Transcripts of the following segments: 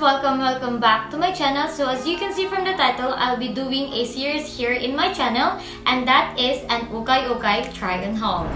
welcome back to my channel. So as you can see from the title, I'll be doing a series here in my channel, and that is an ukay-ukay try-on haul.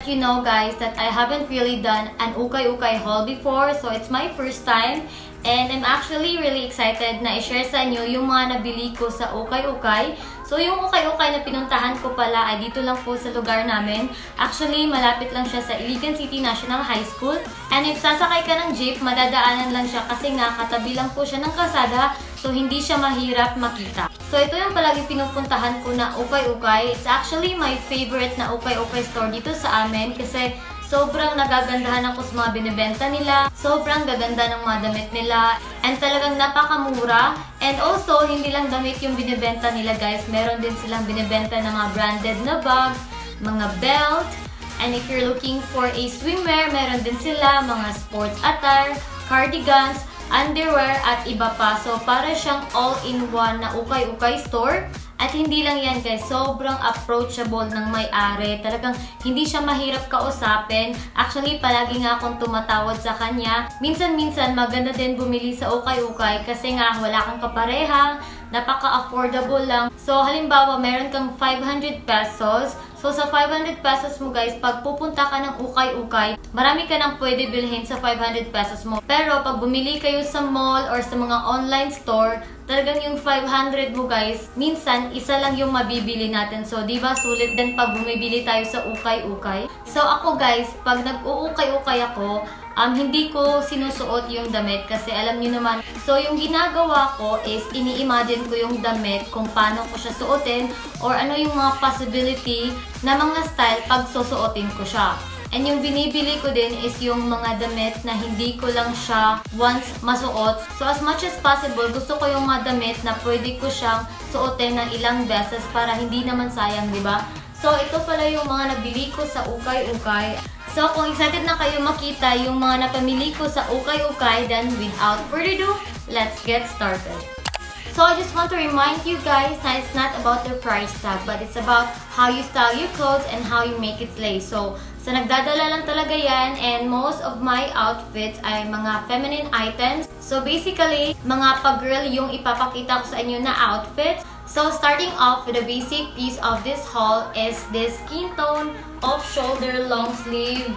You know guys that I haven't really done an ukay-ukay haul before, so it's my first time and I'm actually really excited na i-share sa inyo yung mga nabili ko sa ukay-ukay. So yung ukay-ukay na pinuntahan ko pala ay dito lang po sa lugar namin. Actually malapit lang siya sa Iligan City National High School, and if sasakay ka ng jeep, madadaanan lang siya kasi nga katabi lang po siya ng kalsada, so hindi siya mahirap makita. So ito yung palagi pinupuntahan ko na ukay-ukay. It's actually my favorite na ukay-ukay store dito sa amin kasi sobrang nagagandahan ako sa mga binibenta nila. Sobrang gaganda ng mga damit nila. And talagang napakamura. And also, hindi lang damit yung binibenta nila guys. Meron din silang binibenta ng mga branded na bag, mga belt. And if you're looking for a swimwear, meron din sila mga sports attire, cardigans, underwear, at iba pa. So, para siyang all-in-one na ukay-ukay store. At hindi lang yan guys, sobrang approachable ng may-ari. Talagang hindi siya mahirap kausapin. Actually, palagi nga akong tumatawad sa kanya. Minsan-minsan, maganda din bumili sa ukay-ukay kasi nga wala kang kapareha, napaka-affordable lang. So, halimbawa, meron kang 500 pesos. So, sa 500 pesos mo guys, pag pupunta ka ng ukay-ukay, marami ka nang pwede bilhin sa 500 pesos mo. Pero, pag bumili kayo sa mall or sa mga online store, talagang yung 500 mo guys, minsan, isa lang yung mabibili natin. So, diba, sulit din pag bumibili tayo sa ukay-ukay. So, ako guys, pag nag-uukay-ukay ako, hindi ko sinusuot yung damit kasi alam niyo naman. So, yung ginagawa ko is ini-imagine ko yung damit kung paano ko siya suotin or ano yung mga possibility na mga style pag susuotin ko siya. And yung binibili ko din is yung mga damit na hindi ko lang siya once masuot. So, as much as possible, gusto ko yung mga damit na pwede ko siyang suotin ng ilang beses para hindi naman sayang, di ba? So, ito pala yung mga nabili ko sa ukay-ukay. So, kung excited na kayo makita yung mga napamili ko sa ukay-ukay, then without further ado, let's get started. So, I just want to remind you guys na it's not about the price tag, but it's about how you style your clothes and how you make it slay. So, sa nagdadala lang talaga yan, and most of my outfits ay mga feminine items. So, basically, mga pag-girl yung ipapakita ko sa inyo na outfits. So, starting off with the basic piece of this haul is this skin tone off-shoulder long sleeve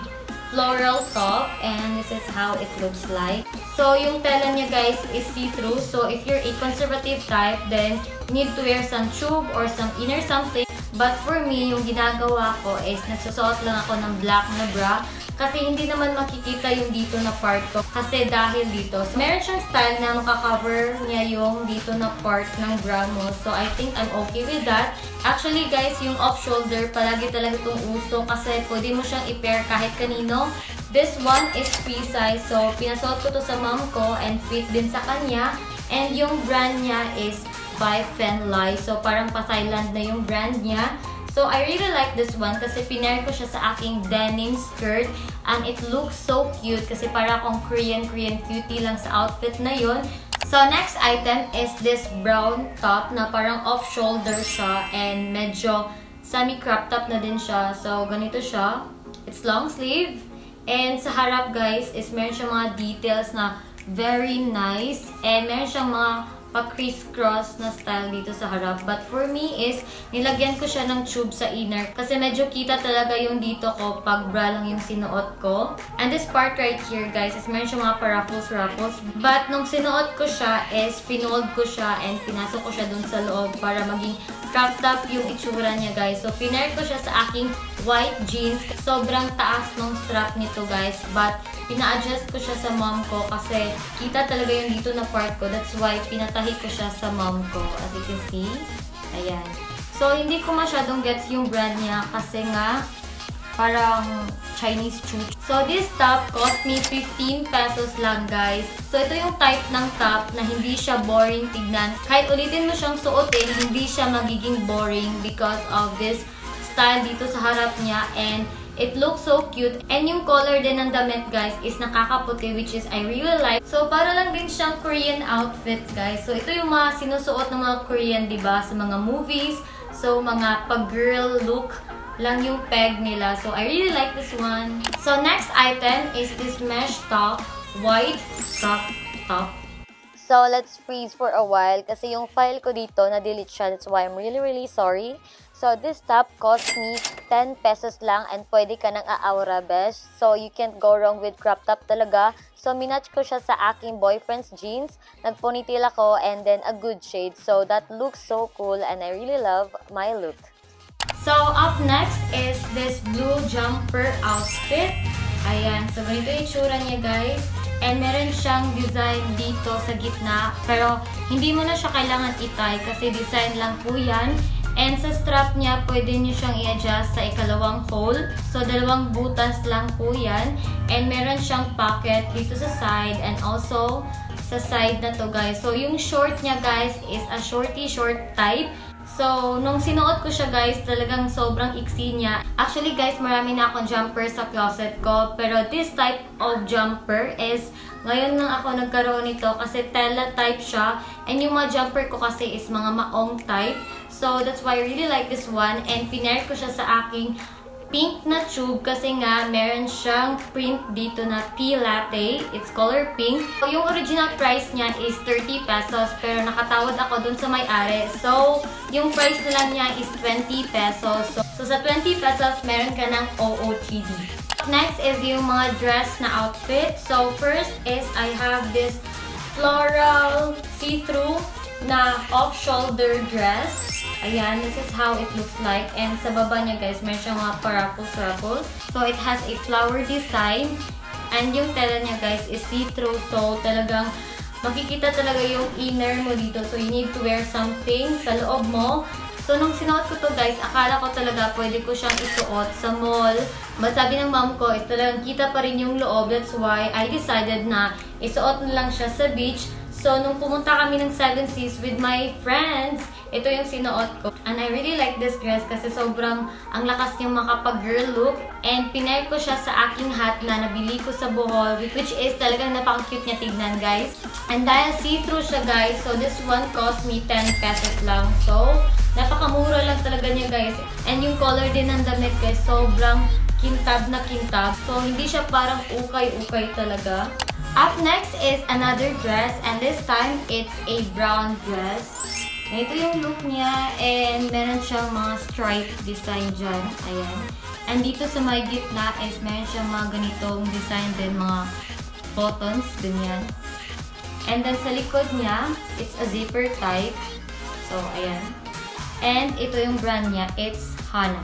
floral top, and this is how it looks like. So, yung tela niya guys is see-through. So, if you're a conservative type, then you need to wear some tube or some inner something. But for me, yung ginagawa ko is nagsusuot lang ako ng black na bra kasi hindi naman makikita yung dito na part ko kasi dahil dito. So, meron siyang style na makakover niya yung dito na part ng bra mo. So, I think I'm okay with that. Actually guys, yung off-shoulder, palagi talaga itong uso kasi pwede mo siyang i-pair kahit kanino. This one is free size. So, pinasuot ko to sa mom ko and fit din sa kanya. And yung brand niya is by Fenlai. So, parang pa-Thailand na yung brand niya. So, I really like this one kasi pinair ko siya sa aking denim skirt. And it looks so cute kasi para akong Korean cutie lang sa outfit na yun. So, next item is this brown top na parang off-shoulder siya and medyo semi-crop top na din siya. So, ganito siya. It's long sleeve. And sa harap guys is meron siyang mga details na very nice. And meron siyang mga pa-criss-cross na style dito sa harap. But for me is, nilagyan ko siya ng tube sa inner. Kasi medyo kita talaga yung dito ko pag bra lang yung sinuot ko. And this part right here, guys, is meron siya mga pa-ruffles. But nung sinuot ko siya is, finold ko siya and pinasok ko siya dun sa loob para maging crop top yung itsura niya, guys. So, pinair ko siya sa aking white jeans. Sobrang taas ng strap nito, guys. But, pina-adjust ko siya sa mom ko kasi kita talaga yung dito na part ko. That's why pinatahi ko siya sa mom ko. As you can see. Ayan. So, hindi ko masyadong gets yung brand niya kasi nga parang Chinese choo. So this top cost me 15 pesos lang, guys. So ito yung type ng top na hindi siya boring tignan. Kahit ulitin mo siyang suotin, hindi siya magiging boring because of this style dito sa harap niya, and it looks so cute. And yung color din ng damit, guys, is nakakaputi, which is I really like. So para lang din siyang Korean outfit, guys. So ito yung mga sinusuot ng mga Korean, diba? Sa mga movies. So mga pag-girl look lang yung peg nila. So I really like this one. So next item is this mesh top, white crop top. So let's freeze for a while kasi yung file ko dito na-delete siya. That's why I'm really sorry. So this top cost me 10 pesos lang and pwede ka nang aaura, besh. So you can't go wrong with crop top talaga. So minatch ko siya sa aking boyfriend's jeans. Nag-ponytail ako and then a good shade. So that looks so cool and I really love my look. So, up next is this blue jumper outfit. Ayan. So, ganito yung itsura niya, guys. And meron siyang design dito sa gitna. Pero, hindi mo na siya kailangan itay kasi design lang po yan. And sa strap niya, pwede nyo siyang i-adjust sa ikalawang hole. So, dalawang butas lang po yan. And meron siyang pocket dito sa side and also sa side na to, guys. So, yung short niya, guys, is a shorty short type. So, nung sinuot ko siya, guys, talagang sobrang iksi niya. Actually, guys, marami na akong jumper sa closet ko. Pero this type of jumper is, ngayon lang ako nagkaroon nito kasi tela type siya. And yung mga jumper ko kasi is mga maong type. So, that's why I really like this one. And pinair ko siya sa aking pink na tube kasi nga meron siyang print dito na tea latte. It's color pink. So, yung original price niya is 30 pesos pero nakatawad ako dun sa may-ari. So, yung price na lang niya is 20 pesos. So sa 20 pesos, meron ka ng OOTD. Next is yung mga dress na outfit. So, first is I have this floral see-through na off-shoulder dress. Ayan, this is how it looks like. And sa baba niya, guys, meron siyang mga paraffles. So, it has a flower design. And yung tela niya, guys, is see-through. So, talagang makikita talaga yung inner mo dito. So, you need to wear something sa loob mo. So, nung sinuot ko to, guys, akala ko talaga pwede ko siyang isuot sa mall. But sabi ng mom ko, talagang kita pa rin yung loob. That's why I decided na isuot na lang siya sa beach. So, nung pumunta kami ng Seven Seas with my friends, ito yung sinuot ko. And I really like this dress kasi sobrang ang lakas niyang makapag-girl look. And pinair ko siya sa aking hat na nabili ko sa Bohol, which is talagang napaka-cute niya tignan, guys. And dahil see-through siya, guys, so this one cost me 10 pesos lang. So, napakamura lang talaga niya, guys. And yung color din ng damit, guys, sobrang kintab na kintab. So, hindi siya parang ukay-ukay talaga. Up next is another dress, and this time it's a brown dress. Ito yung look niya, and meron siyang mga stripe design dyan. Ayan. And dito sa may gitna is meron siyang mga ganitong design din, mga buttons, ganyan. And then sa likod niya, it's a zipper type. So, ayan. And ito yung brand niya, it's Hana.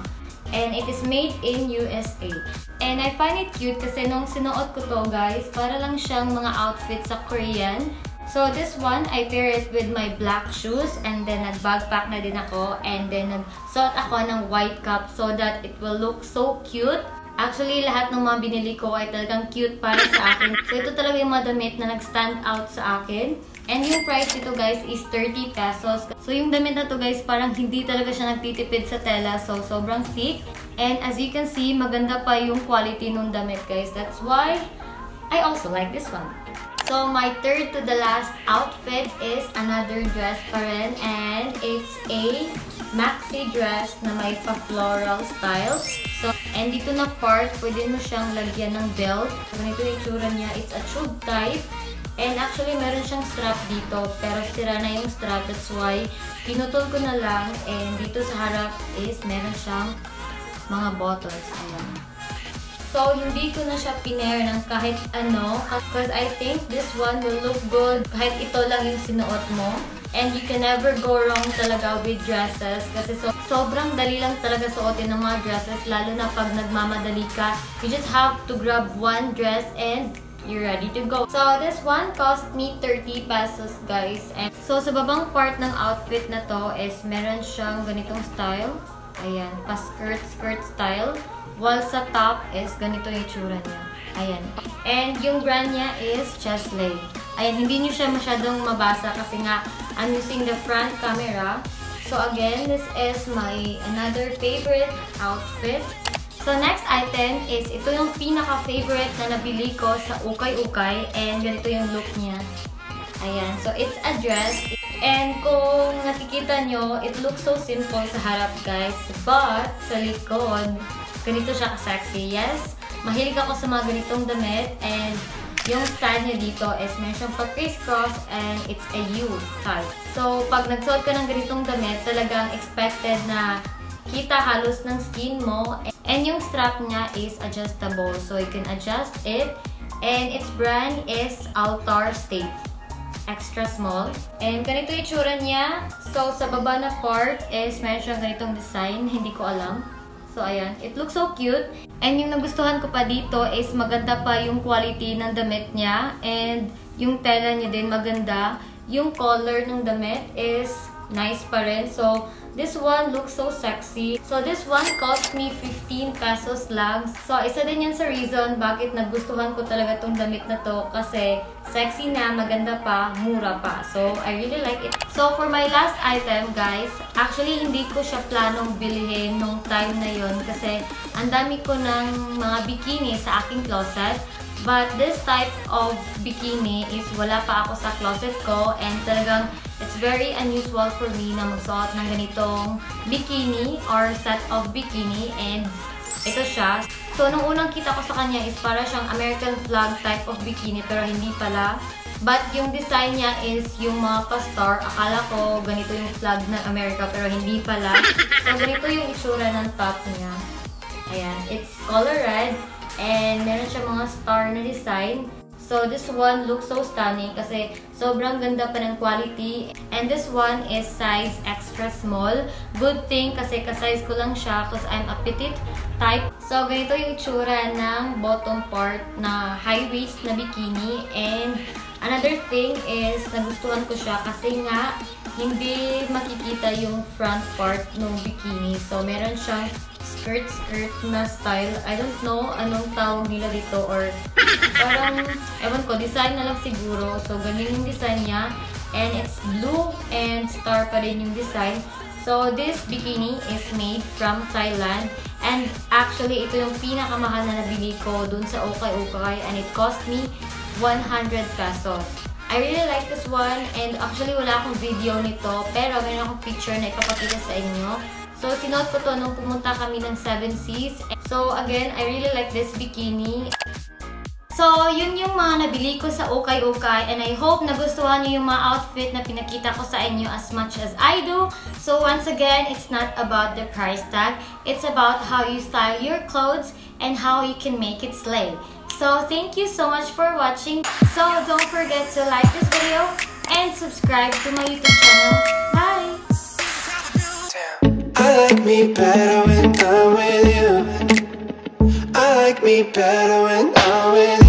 And it is made in USA. And I find it cute kasi nung sinuot ko to, guys, para lang siyang mga outfit sa Korean. So this one, I pair it with my black shoes and then nag-backpack na din ako and then nagsuot ako ng white cap so that it will look so cute. Actually, lahat ng mga binili ko ay talagang cute para sa akin. So ito talaga yung mga damit na nag-stand out sa akin. And yung price nito, guys, is 30 pesos. So yung damit na to, guys, parang hindi talaga siya nagtitipid sa tela. So sobrang thick. And as you can see, maganda pa yung quality nung damit, guys. That's why I also like this one. So my third to the last outfit is another dress pa rin. And it's a maxi dress na may pa-floral style. So, and dito na part, pwede mo siyang lagyan ng belt. Ganito yung itsura niya. It's a tube type. And actually, meron siyang strap dito. Pero sira na yung strap. That's why, pinutol ko na lang. And dito sa harap is meron siyang mga buttons. Ayan. So, hindi ko na siya pinair ng kahit ano. Because I think this one will look good kahit ito lang yung sinuot mo. And you can never go wrong talaga with dresses. Kasi sobrang dali lang talaga suotin ng mga dresses. Lalo na pag nagmamadali ka. You just have to grab one dress and you're ready to go. So, this one cost me 30 pesos, guys. And so, sa babang part ng outfit na to is meron siyang ganitong style. Ayan, pa-skirt style. While sa top is ganito yung itsura niya. Ayan. And yung brand niya is Chesley. Ayan, hindi niyo siya masyadong mabasa kasi nga I'm using the front camera. So again, this is my another favorite outfit. So next item is ito yung pinaka-favorite na nabili ko sa Ukay-Ukay and ganito yung look niya. Ayan, so it's a dress. And kung nakikita nyo, it looks so simple sa harap guys. But sa likod, ganito siya ka-sexy. Yes, mahilig ako sa mga ganitong damit. And yung style niya dito is meron siyang pa-crisscross and it's a U type. So pag nagsuot ka ng ganitong damit, talagang expected na kita halos ng skin mo. And yung strap niya is adjustable. So you can adjust it. And its brand is Altar State. Extra small. And ganito yung itsura niya. So, sa baba na part is meron siyang ganitong design. Hindi ko alam. So, ayan. It looks so cute. And yung nagustuhan ko pa dito is maganda pa yung quality ng damit niya. And yung tela niya din maganda. Yung color ng damit is nice pa rin. So, this one looks so sexy. So, this one cost me 15 pesos lang. So, isa din yan sa reason bakit nagustuhan ko talaga tong damit na to. Kasi, sexy na, maganda pa, mura pa. So, I really like it. So, for my last item, guys, actually, hindi ko siya planong bilhin nung time na yon kasi ang dami ko ng mga bikini sa aking closet. But this type of bikini is wala pa ako sa closet ko and talagang it's very unusual for me na magsuot ng ganitong bikini or set of bikini and ito siya. So, nung unang kita ko sa kanya is para siyang American flag type of bikini pero hindi pala. But yung design niya is yung mga pastor. Akala ko ganito yung flag ng America pero hindi pala. So, ganito yung itsura ng top niya. Ayan. It's color red. And meron siya mga star na design. So, this one looks so stunning kasi sobrang ganda pa ng quality. And this one is size extra small. Good thing kasi ka-size ko lang siya because I'm a petite type. So, ganito yung itsura ng bottom part na high waist na bikini. And another thing is nagustuhan ko siya kasi nga hindi makikita yung front part ng bikini. So, meron siyang skirt na style. I don't know anong tawag nila dito or parang, ewan ko, design na lang siguro. So, ganyan yung design niya. And it's blue and star pa rin yung design. So, this bikini is made from Thailand. And actually, ito yung pinakamahal na nabili ko dun sa Ukay-Ukay. And it cost me 100 pesos. I really like this one. And actually, wala akong video nito. Pero meron akong picture na ipapakita sa inyo. So, sinuot ko to nung pumunta kami ng Seven Seas. So, again, I really like this bikini. So, yun yung mga nabili ko sa Ukay-Ukay. And I hope nagustuhan nyo yung mga outfit na pinakita ko sa inyo as much as I do. So, once again, it's not about the price tag. It's about how you style your clothes and how you can make it slay. So, thank you so much for watching. So, don't forget to like this video and subscribe to my YouTube channel. Bye! I like me better when I'm with you. I like me better when I'm with you.